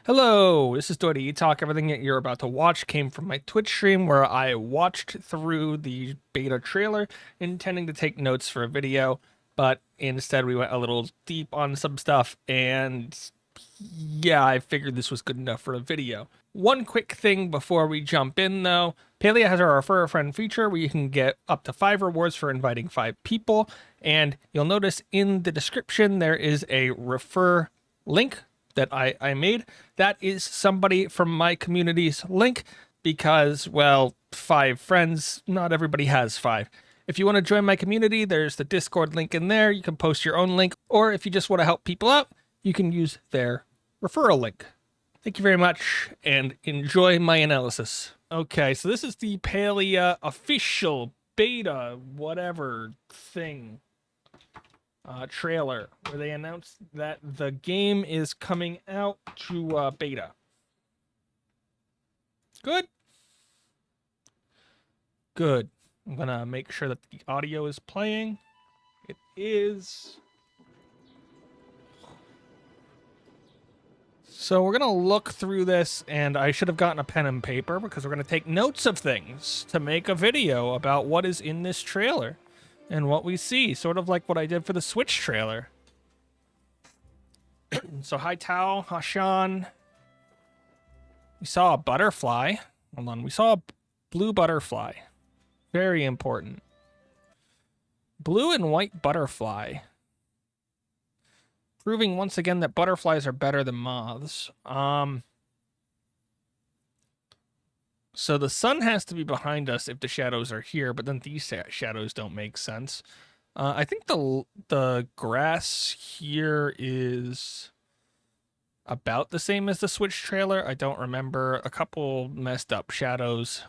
Hello, this is DoitiEtok. Everything that you're about to watch came from my Twitch stream where I watched through the beta trailer, intending to take notes for a video, but instead we went a little deep on some stuff, and yeah, I figured this was good enough for a video. One quick thing before we jump in though, Palia has our Refer a Friend feature where you can get up to 5 rewards for inviting 5 people, and you'll notice in the description there is a refer link that I made. That is somebody from my community's link because, well, 5 friends, not everybody has 5. If you want to join my community, there's the Discord link in there. You can post your own link, or if you just want to help people out, you can use their referral link. Thank you very much, and enjoy my analysis. Okay, so this is the Palia official beta whatever thing trailer where they announced that the game is coming out to beta. Good. Good. I'm gonna make sure that the audio is playing. It is. So we're gonna look through this, and I should have gotten a pen and paper because we're gonna take notes of things to make a video about what is in this trailer and what we see, sort of like what I did for the Switch trailer. So hi Tao, Hashan. We saw a butterfly. Hold on, we saw a blue butterfly. Very important. Blue and white butterfly. Proving once again that butterflies are better than moths. So the sun has to be behind us if the shadows are here, but then these shadows don't make sense. I think the grass here is about the same as the Switch trailer. I don't remember. A couple messed up shadows.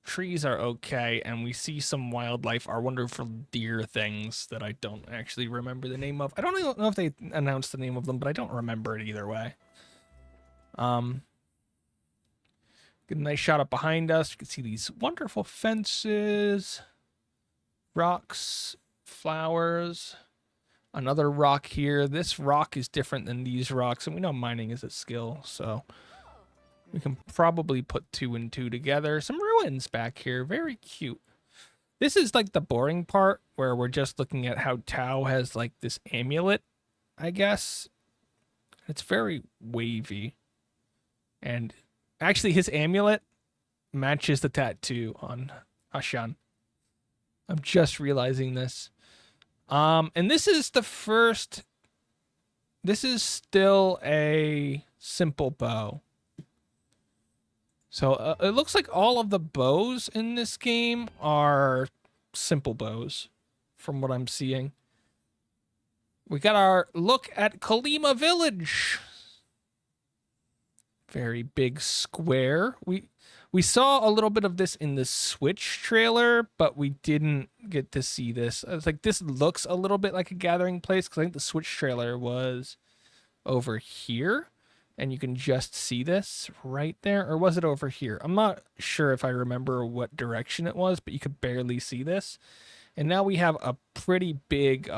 Trees are okay, and we see some wildlife, our wonderful deer things that I don't actually remember the name of. I don't know if they announced the name of them, but I don't remember it either way. Get a nice shot up behind us. You can see these wonderful fences, rocks, flowers, another rock here. This rock is different than these rocks, and we know mining is a skill, so we can probably put 2 and 2 together. Some ruins back here. Very cute. This is like the boring part where we're just looking at how Tao has like this amulet, I guess. It's very wavy. And actually his amulet matches the tattoo on Ashan. I'm just realizing this. And this is the first... This is still a simple bow. So it looks like all of the bows in this game are simple bows from what I'm seeing. We got our look at Kalima Village. Very big square. We saw a little bit of this in the Switch trailer, but we didn't get to see this. It's like this looks a little bit like a gathering place because I think the Switch trailer was over here. And you can just see this right there. Or was it over here? I'm not sure if I remember what direction it was, but you could barely see this. And now we have a pretty big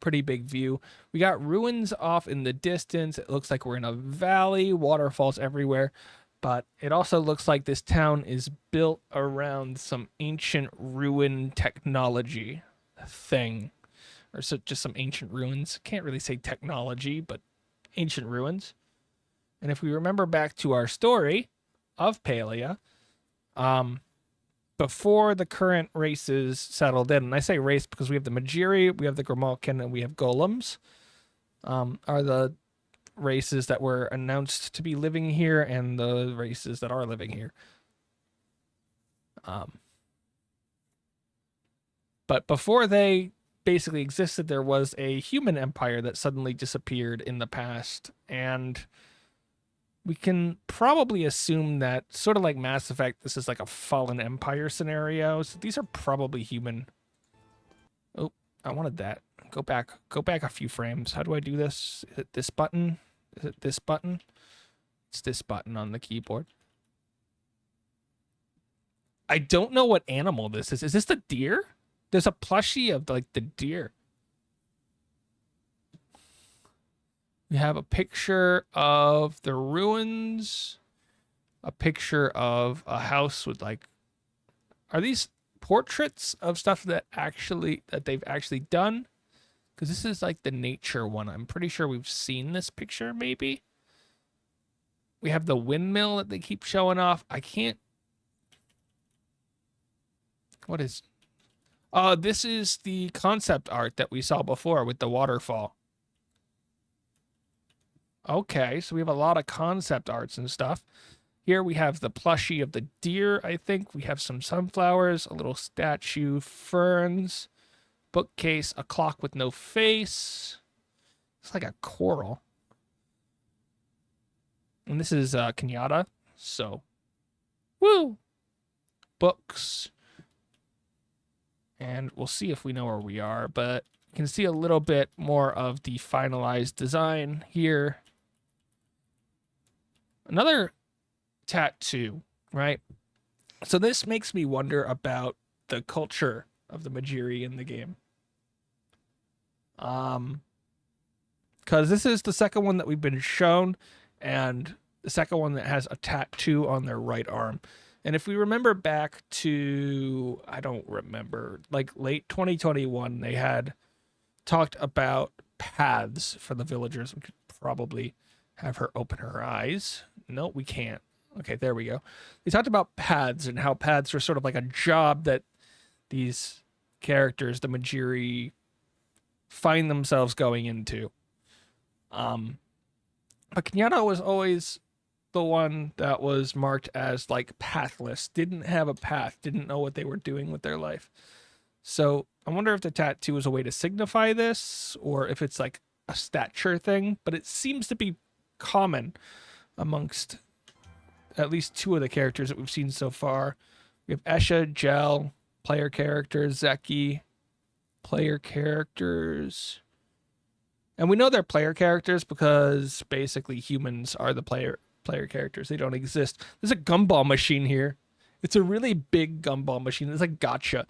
view. We got ruins off in the distance. It looks like we're in a valley, waterfalls everywhere. But it also looks like this town is built around some ancient ruin technology thing. Or so just some ancient ruins. Can't really say technology, but ancient ruins. And if we remember back to our story of Palia, before the current races settled in, and I say race because we have the Majiri, we have the Grimalkin, and we have Golems, are the races that were announced to be living here and the races that are living here. But before they basically existed, there was a human empire that suddenly disappeared in the past, and we can probably assume that, sort of like Mass Effect, this is like a fallen empire scenario. So these are probably human. Oh, I wanted that. Go back a few frames. How do I do this? Is it this button? Is it this button? It's this button on the keyboard. I don't know what animal this is. Is this the deer? There's a plushie of like the deer. We have a picture of the ruins, a picture of a house with like, are these portraits of stuff that they've actually done? Because this is like the nature one. I'm pretty sure we've seen this picture, maybe. We have the windmill that they keep showing off. I can't. What is. This is the concept art that we saw before with the waterfall. Okay, so we have a lot of concept arts and stuff. Here we have the plushie of the deer, I think. We have some sunflowers, a little statue, ferns, bookcase, a clock with no face. It's like a coral. And this is Kenyatta. So, woo! Books. And we'll see if we know where we are, but you can see a little bit more of the finalized design here. Another tattoo, right? So this makes me wonder about the culture of the Majiri in the game. Because this is the second one that we've been shown, and the second one that has a tattoo on their right arm. And if we remember back to, I don't remember, like late 2021, they had talked about paths for the villagers. We could probably have her open her eyes. No, we can't. Okay, there we go. They talked about paths and how paths were sort of like a job that these characters, the Majiri, find themselves going into. But Kenyatta was always the one that was marked as like pathless, didn't have a path, didn't know what they were doing with their life. So I wonder if the tattoo is a way to signify this, or if it's like a stature thing, but it seems to be common amongst at least two of the characters that we've seen so far. We have Esha, Gel, player characters, Zeki, player characters. And we know they're player characters because basically humans are the player characters. They don't exist. There's a gumball machine here. It's a really big gumball machine. It's like gotcha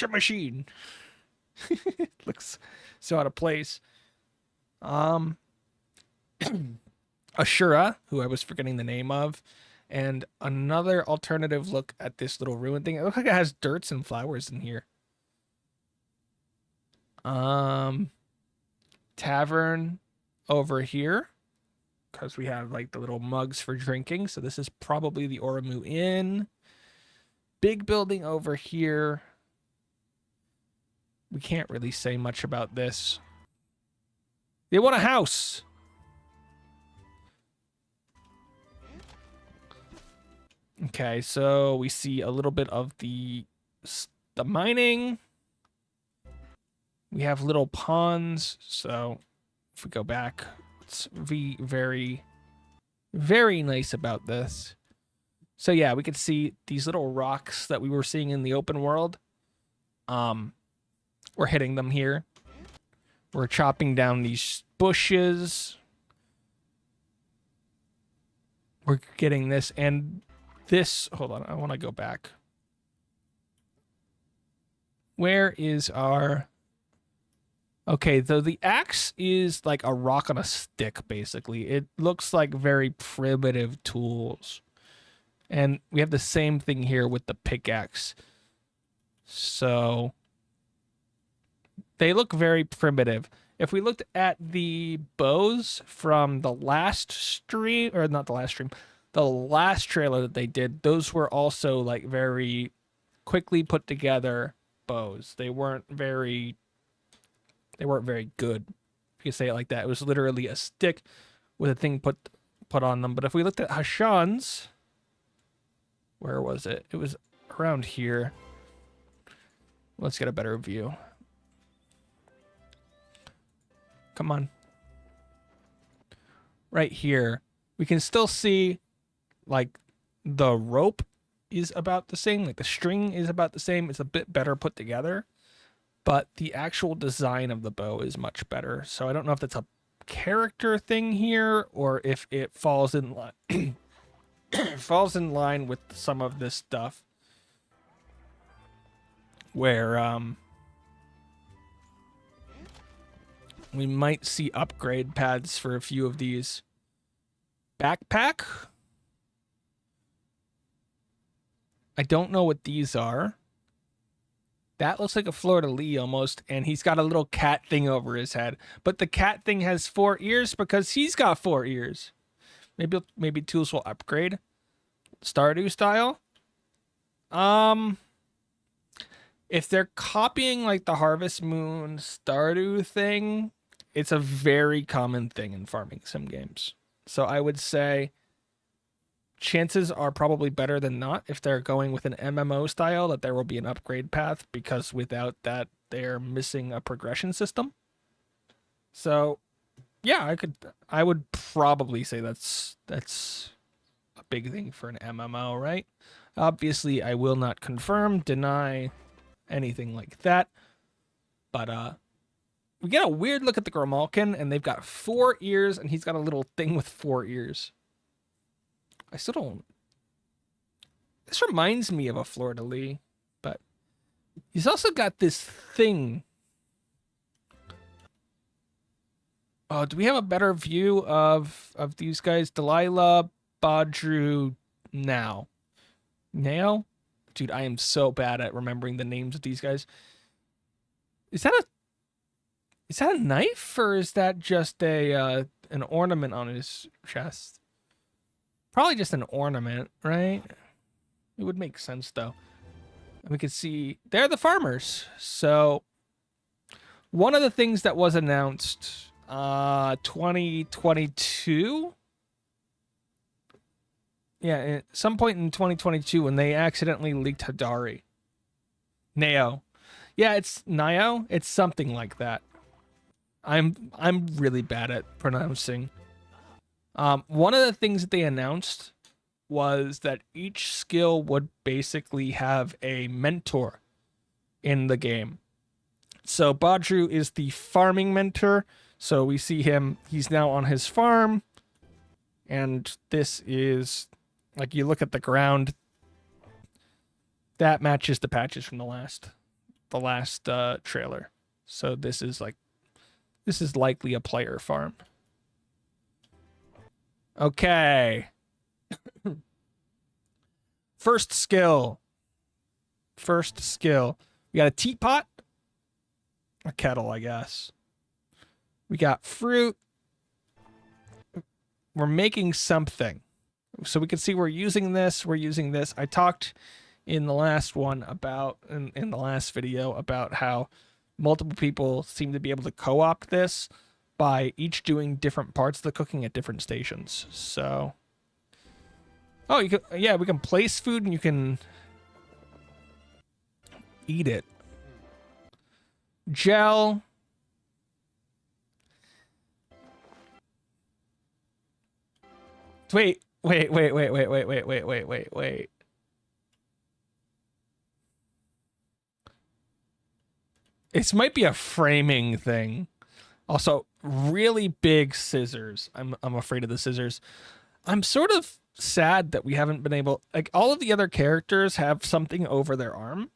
machine. Looks so out of place. Ashura, who I was forgetting the name of, and another alternative look at this little ruin thing. It looks like it has dirts and flowers in here. Tavern over here, because we have like the little mugs for drinking. So this is probably the Oromu Inn. Big building over here. We can't really say much about this. They want a house. Okay, so we see a little bit of the mining. We have little ponds, so if we go back, it's very, very nice about this. So yeah, we could see these little rocks that we were seeing in the open world. We're hitting them here. We're chopping down these bushes. We're getting this, and this, hold on, I want to go back. Where is our... Okay, so the axe is like a rock on a stick, basically. It looks like very primitive tools. And we have the same thing here with the pickaxe. So they look very primitive. If we looked at the bows from the last stream, or not the last stream, the last trailer that they did, those were also like very quickly put together bows. They weren't very good, if you say it like that. It was literally a stick with a thing put on them. But if we looked at Hashan's, where was it? It was around here. Let's get a better view. Come on. Right here, we can still see like the rope is about the same, like the string is about the same. It's a bit better put together, but the actual design of the bow is much better. So I don't know if that's a character thing here, or if it falls in line falls in line with some of this stuff where We might see upgrade paths for a few of these. Backpack? I don't know what these are. That looks like a fleur-de-lis almost, and he's got a little cat thing over his head. But the cat thing has 4 ears because he's got 4 ears. Maybe tools will upgrade. Stardew style. If they're copying like the Harvest Moon Stardew thing, it's a very common thing in farming sim games. So I would say chances are probably better than not if they're going with an MMO style that there will be an upgrade path, because without that they're missing a progression system. So yeah, I would probably say that's a big thing for an MMO, right? Obviously, I will not confirm, deny anything like that. But we get a weird look at the Grimalkin, and they've got 4 ears, and he's got a little thing with 4 ears. I still don't... This reminds me of a fleur-de-lis, but he's also got this thing. Oh, do we have a better view of these guys? Delilah, Badru, now. Dude, I am so bad at remembering the names of these guys. Is that a knife, or is that just an ornament on his chest? Probably just an ornament, right? It would make sense though. And we can see they're the farmers. So one of the things that was announced 2022, yeah, at some point in 2022 when they accidentally leaked Hadari. Neo. Yeah, it's Nio. It's something like that. I'm really bad at pronouncing. One of the things that they announced was that each skill would basically have a mentor in the game. So Badru is the farming mentor. So we see him, he's now on his farm. And this is, like, you look at the ground, that matches the patches from the last trailer. So this is likely a player farm. Okay. First skill. We got a teapot. A kettle, I guess. We got fruit. We're making something. So we can see we're using this. I talked in the last one about, in the last video, about how multiple people seem to be able to co-opt this by each doing different parts of the cooking at different stations. So, oh, we can place food and you can eat it. Gel. Wait. This might be a framing thing. Also, really big scissors. I'm afraid of the scissors. I'm sort of sad that we haven't been able, like, all of the other characters have something over their arm.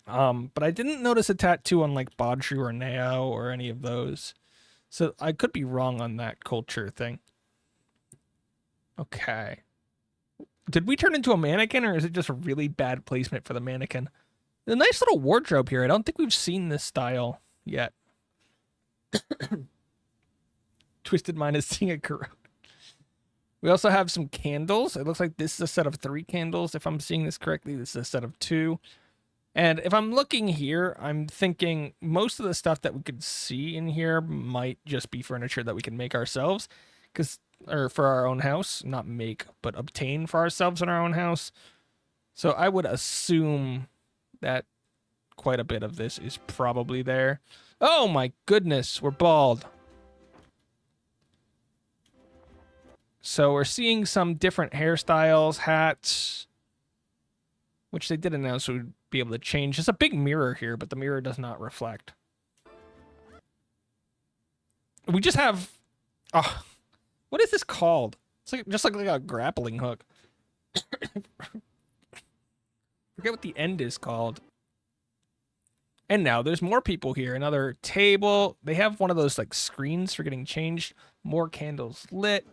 But I didn't notice a tattoo on like Badru or Neo or any of those. So I could be wrong on that culture thing. Okay. Did we turn into a mannequin, or is it just a really bad placement for the mannequin? A nice little wardrobe here. I don't think we've seen this style yet. Twisted Mind is seeing a corrode. We also have some candles. It looks like this is a set of 3 candles. If I'm seeing this correctly, this is a set of 2. And if I'm looking here, I'm thinking most of the stuff that we could see in here might just be furniture that we can make ourselves, or for our own house, not make, but obtain for ourselves in our own house. So I would assume that quite a bit of this is probably there. Oh my goodness, we're bald. So we're seeing some different hairstyles, hats, which they did announce would be able to change. There's a big mirror here, but the mirror does not reflect. We just have, what is this called? It's like just like a grappling hook. Forget what the end is called. And now there's more people here. Another table. They have one of those like screens for getting changed. More candles lit.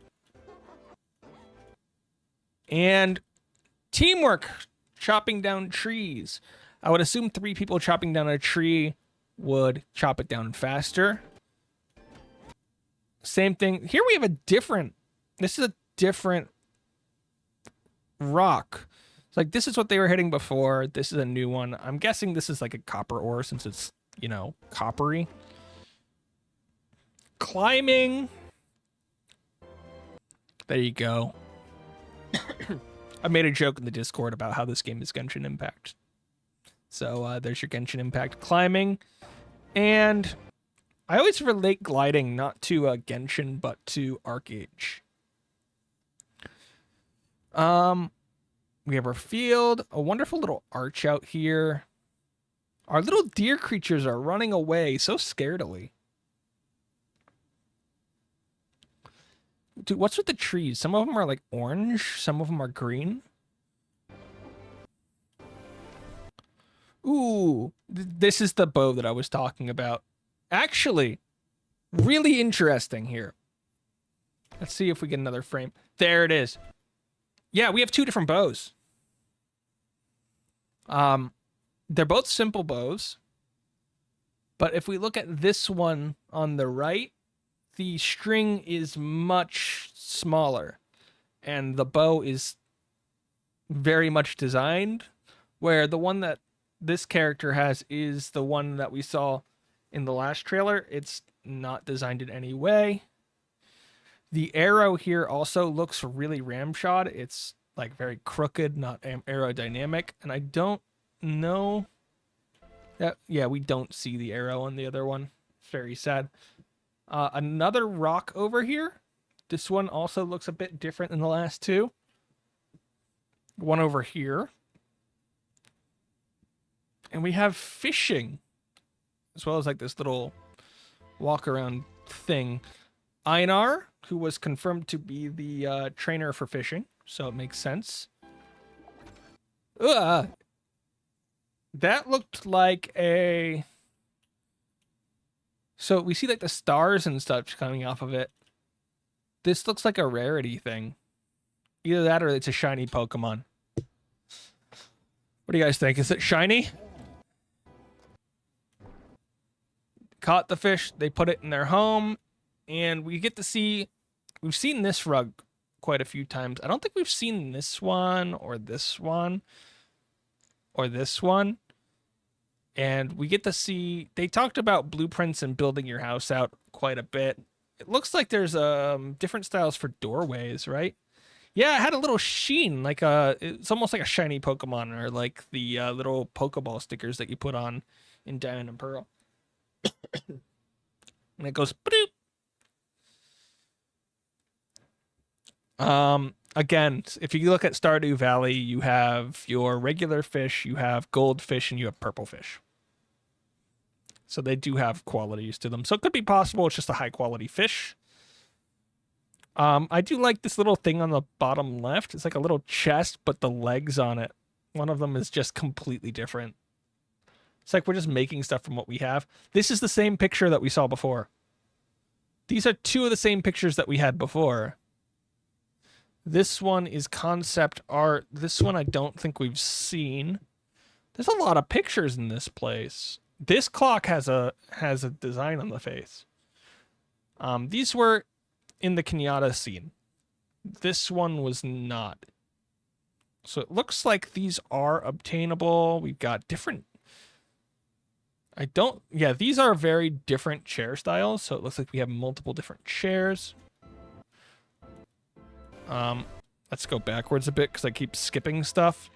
And teamwork, chopping down trees. I would assume 3 people chopping down a tree would chop it down faster. Same thing. Here we have a different, this is a different rock. It's like, this is what they were hitting before. This is a new one. I'm guessing this is like a copper ore since it's, you know, coppery. Climbing. There you go. I made a joke in the Discord about how this game is Genshin Impact. So there's your Genshin Impact climbing. And I always relate gliding not to Genshin, but to Arcage. We have our field, a wonderful little arch out here. Our little deer creatures are running away so scaredily. Dude, what's with the trees? Some of them are like orange, some of them are green. Ooh, this is the bow that I was talking about. Actually, really interesting here. Let's see if we get another frame. There it is. Yeah, we have 2 different bows. They're both simple bows. But if we look at this one on the right, the string is much smaller. And the bow is very much designed. Where the one that this character has is the one that we saw in the last trailer. It's not designed in any way. The arrow here also looks really ramshot. It's like very crooked, not aerodynamic. And I don't know. Yeah, we don't see the arrow on the other one. It's very sad. Another rock over here. This one also looks a bit different than the last 2. One over here. And we have fishing. As well as like this little walk around thing. Einar, who was confirmed to be the trainer for fishing, so it makes sense. That looked like a... So we see like the stars and stuff coming off of it. This looks like a rarity thing. Either that or it's a shiny Pokemon. What do you guys think? Is it shiny? Caught the fish, they put it in their home. And we get to see, we've seen this rug quite a few times. I don't think we've seen this one or this one or this one. And we get to see, they talked about blueprints and building your house out quite a bit. It looks like there's different styles for doorways, right? Yeah, it had a little sheen, like it's almost like a shiny Pokemon or like the little Pokeball stickers that you put on in Diamond and Pearl. And it goes, bloop. Again, if you look at Stardew Valley, you have your regular fish, you have goldfish, and you have purple fish. So they do have qualities to them. So it could be possible it's just a high quality fish. I do like this little thing on the bottom left. It's like a little chest, but the legs on it, one of them is just completely different. It's like we're just making stuff from what we have. This is the same picture that we saw before. These are 2 of the same pictures that we had before. This one is concept art. This one I don't think we've seen. There's a lot of pictures in this place. This clock has a design on the face. These were in the Kenyatta scene. This one was not. So it looks like these are obtainable. We've got different... Yeah, these are very different chair styles. So it looks like we have multiple different chairs. Let's go backwards a bit because I keep skipping stuff.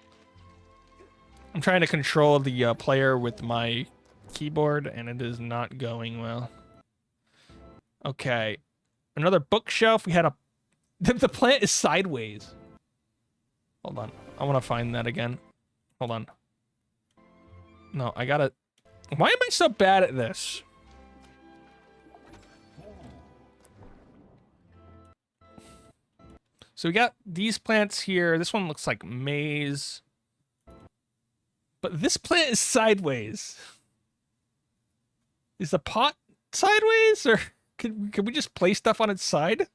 I'm trying to control the player with my keyboard, and it is not going well. Okay. Another bookshelf. We had a... The plant is sideways. Hold on. I want to find that again. Hold on. No, I gotta... Why am I so bad at this? So we got these plants here. This one looks like maize. But this plant is sideways. Is the pot sideways, or could we just place stuff on its side?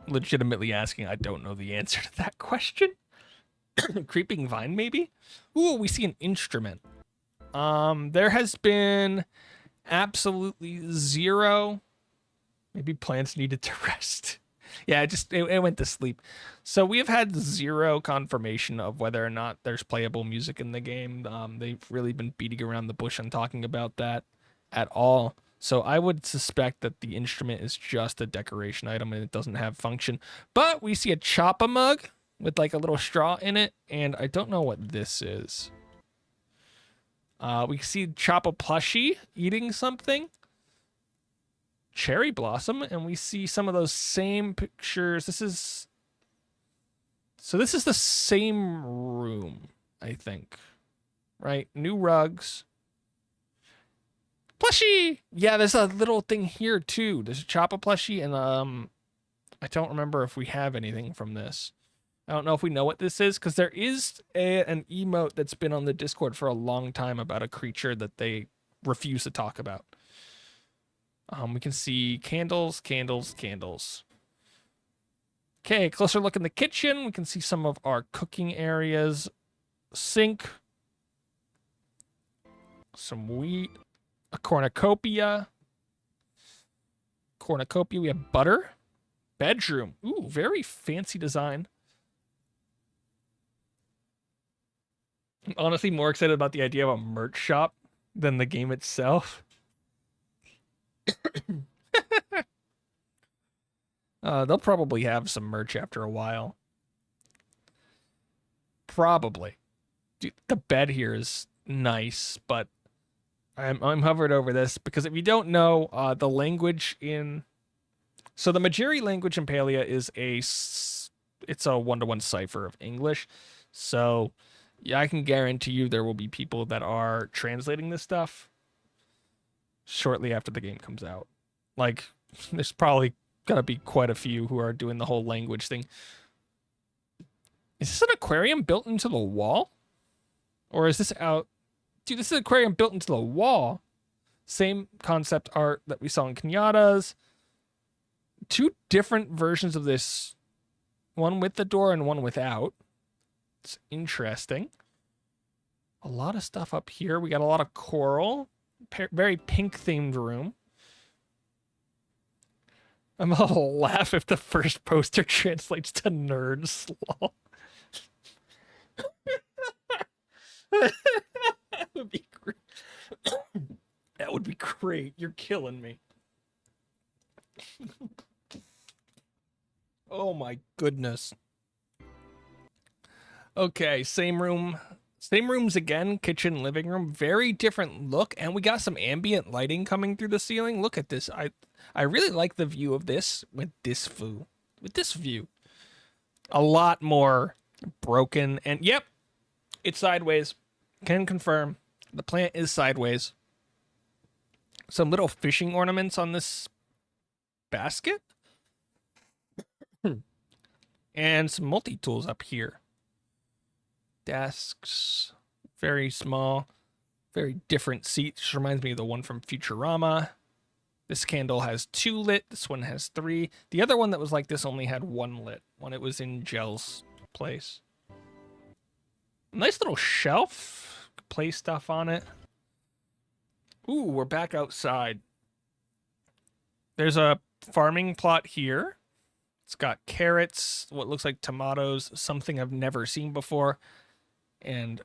Legitimately asking, I don't know the answer to that question. Creeping vine, maybe? Ooh, we see an instrument. There has been absolutely zero. Maybe plants needed to rest. Yeah, it went to sleep. So we have had zero confirmation of whether or not there's playable music in the game. They've really been beating around the bush and talking about that at all. So I would suspect that the instrument is just a decoration item and it doesn't have function. But we see a choppa mug with like a little straw in it, and I don't know what this is. We see Choppa plushie eating something. Cherry blossom, and we see some of those same pictures. This is the same room, I think. Right? New rugs. Plushie! Yeah, there's a little thing here too. There's a Choppa plushie, and I don't remember if we have anything from this. I don't know if we know what this is, because there is an emote that's been on the Discord for a long time about a creature that they refuse to talk about. We can see candles, candles, candles. Okay, closer look in the kitchen. We can see some of our cooking areas. Sink. Some wheat. A cornucopia. Cornucopia. We have butter. Bedroom. Ooh, very fancy design. I'm honestly more excited about the idea of a merch shop than the game itself. They'll probably have some merch after a while. Probably. Dude, the bed here is nice, but I'm hovered over this because if you don't know, the language in... So the Majiri language in Palia is it's a one-to-one cipher of English. So yeah, I can guarantee you there will be people that are translating this stuff shortly after the game comes out. Like, there's probably gonna be quite a few who are doing the whole language thing. Is this an aquarium built into the wall? Or is this out... Dude, this is an aquarium built into the wall. Same concept art that we saw in Kenyatta's. Two different versions of this. One with the door and one without. It's interesting. A lot of stuff up here. We got a lot of coral. Very pink-themed room. I'm gonna laugh if the first poster translates to nerds. Lol. That would be great. That would be great. You're killing me. Oh my goodness. Okay, same room. Same rooms again, kitchen, living room, very different look, and we got some ambient lighting coming through the ceiling. Look at this. I really like the view of this with this view. A lot more broken, and yep, it's sideways. Can confirm. The plant is sideways. Some little fishing ornaments on this basket. And some multi-tools up here. Desks, very small, very different seats. Just reminds me of the one from Futurama. This candle has 2 lit. This one has 3. The other one that was like this only had 1 lit when it was in Gel's place. Nice little shelf. Play stuff on it. Ooh, we're back outside. There's a farming plot here. It's got carrots, what looks like tomatoes, something I've never seen before. And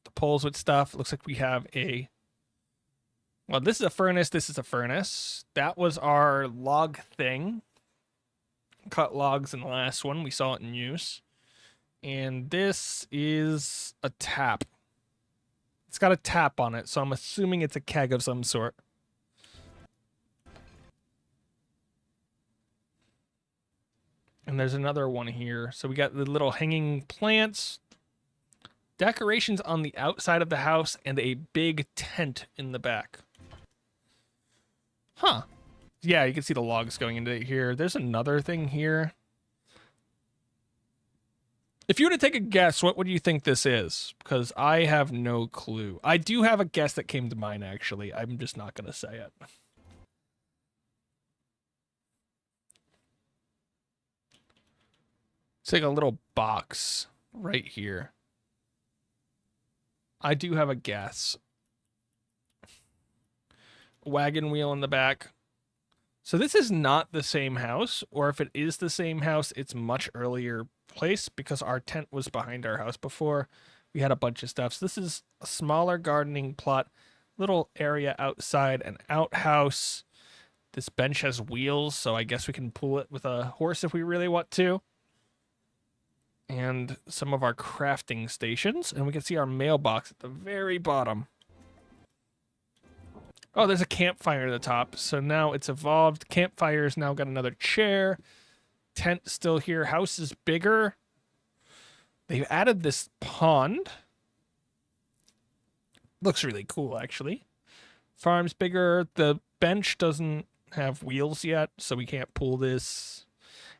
the poles with stuff. It looks like we have a... Well, this is a furnace. This is a furnace. That was our log thing. Cut logs in the last one. We saw it in use. And this is a tap. It's got a tap on it, so I'm assuming it's a keg of some sort. And there's another one here. So we got the little hanging plants, decorations on the outside of the house, and a big tent in the back. Huh. Yeah, you can see the logs going into here. There's another thing here. If you were to take a guess, what would you think this is? Because I have no clue. I do have a guess that came to mind, actually. I'm just not going to say it. It's like a little box right here. I do have a guess. Wagon wheel in the back. So this is not the same house, or if it is the same house, it's much earlier place because our tent was behind our house before. We had a bunch of stuff. So this is a smaller gardening plot, little area outside, an outhouse. This bench has wheels, so I guess we can pull it with a horse if we really want to. And some of our crafting stations, and we can see our mailbox at the very bottom. Oh, there's a campfire at the top. So now it's evolved. Campfire's now got another chair. Tent still here. House is bigger. They've added this pond. Looks really cool, actually. Farm's bigger. The bench doesn't have wheels yet, so we can't pull this.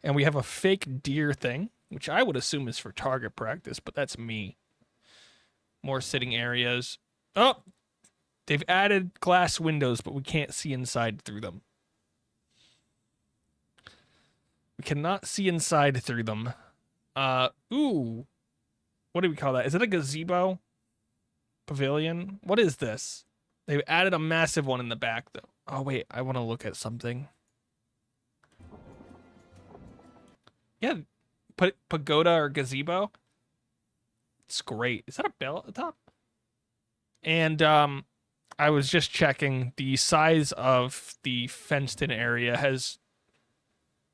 And we have a fake deer thing, which I would assume is for target practice, but that's me. More sitting areas. Oh! They've added glass windows, but we can't see inside through them. We cannot see inside through them. Ooh. What do we call that? Is it a gazebo? Pavilion? What is this? They've added a massive one in the back, though. Oh, wait. I want to look at something. Yeah. Pagoda or gazebo. It's great. Is that a bell at the top? And, I was just checking. The size of the fenced-in area has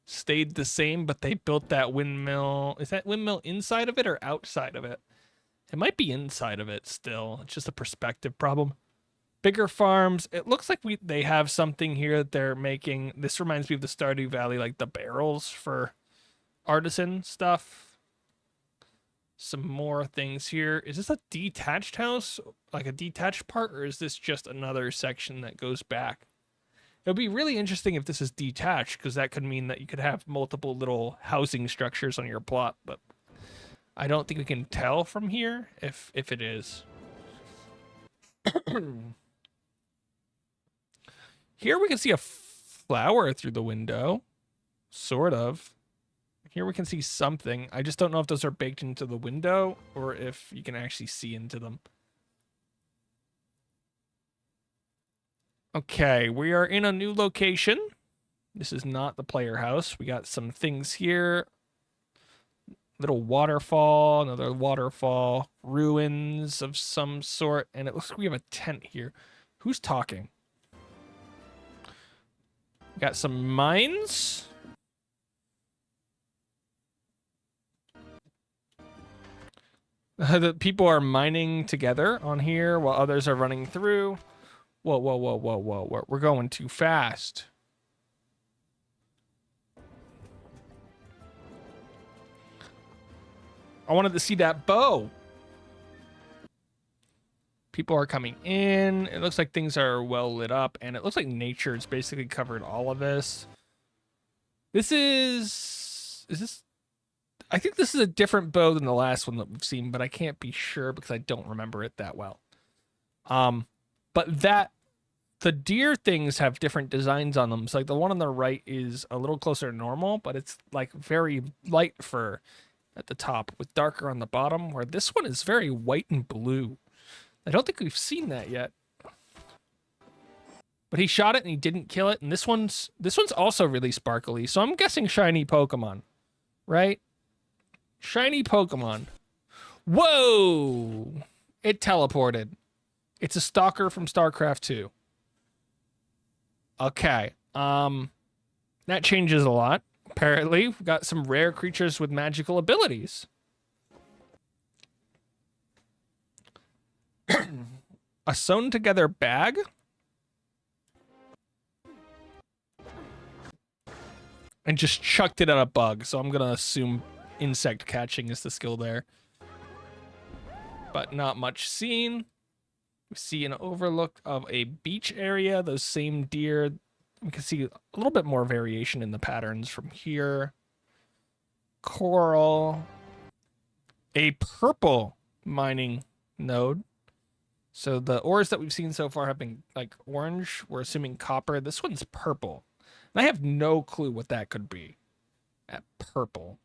stayed the same, but they built that windmill. Is that windmill inside of it or outside of it? It might be inside of it still. It's just a perspective problem. Bigger farms. It looks like they have something here that they're making. This reminds me of the Stardew Valley, like the barrels for artisan stuff. Some more things here. Is this a detached house? Like a detached part? Or is this just another section that goes back? It would be really interesting if this is detached, because that could mean that you could have multiple little housing structures on your plot, but I don't think we can tell from here if it is. Here we can see a flower through the window. Sort of. Here we can see something. I just don't know if those are baked into the window or if you can actually see into them. Okay, we are in a new location. This is not the player house. We got some things here. Little waterfall, another waterfall, ruins of some sort, and it looks like we have a tent here. Who's talking? Got some mines. The people are mining together on here while others are running through. Whoa, whoa, whoa, whoa, whoa. We're going too fast. I wanted to see that bow. People are coming in. It looks like things are well lit up, and it looks like nature's basically covered all of this. This is this? I think this is a different bow than the last one that we've seen, but I can't be sure because I don't remember it that well. But the deer things have different designs on them. So like the one on the right is a little closer to normal, but it's like very light fur at the top with darker on the bottom, where this one is very white and blue. I don't think we've seen that yet. But he shot it and he didn't kill it, and this one's also really sparkly. So I'm guessing shiny Pokemon, right? Shiny Pokemon. Whoa! It teleported. It's a stalker from StarCraft 2. Okay. That changes a lot. Apparently, we've got some rare creatures with magical abilities. A sewn together bag? And just chucked it at a bug, so I'm gonna assume insect catching is the skill there. But not much seen. We see an overlook of a beach area, those same deer. We can see a little bit more variation in the patterns from here. Coral. a purple mining node. So the ores that we've seen so far have been like orange. We're assuming copper. This one's purple. And I have no clue what that could be. At purple.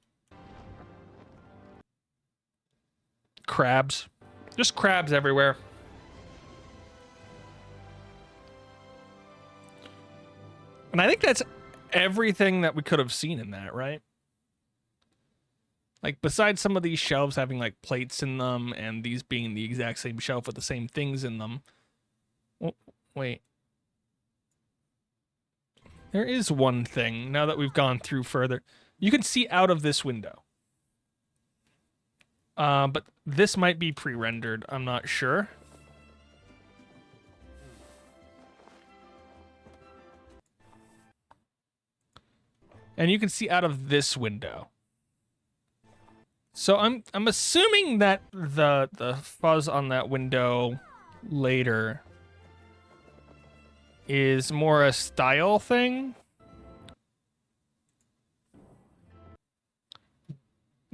Crabs. Just crabs everywhere. And I think that's everything that we could have seen in that, right? Like, besides some of these shelves having, like, plates in them, and these being the exact same shelf with the same things in them. Oh, wait. There is one thing, now that we've gone through further. You can see out of this window. But this might be pre-rendered, I'm not sure. And you can see out of this window. So I'm assuming that the fuzz on that window later is more a style thing.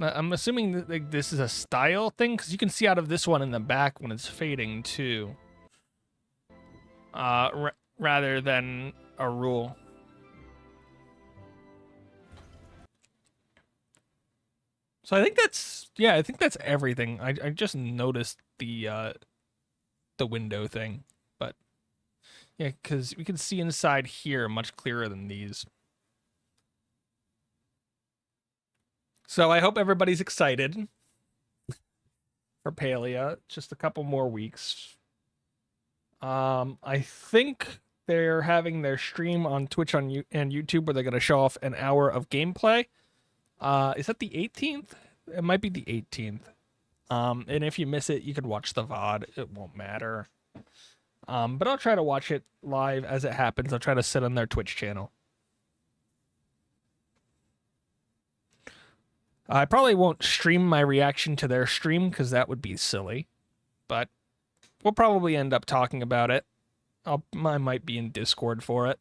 I'm assuming that like, this is a style thing because you can see out of this one in the back when it's fading too. Rather than a rule. So I think that's everything. I just noticed the window thing, but yeah, because we can see inside here much clearer than these. So I hope everybody's excited for Palia. Just a couple more weeks. I think they're having their stream on Twitch and YouTube where they're going to show off an hour of gameplay. Is that the 18th? It might be the 18th. And if you miss it, you could watch the VOD. It won't matter. But I'll try to watch it live as it happens. I'll try to sit on their Twitch channel. I probably won't stream my reaction to their stream because that would be silly. But we'll probably end up talking about it. I might be in Discord for it.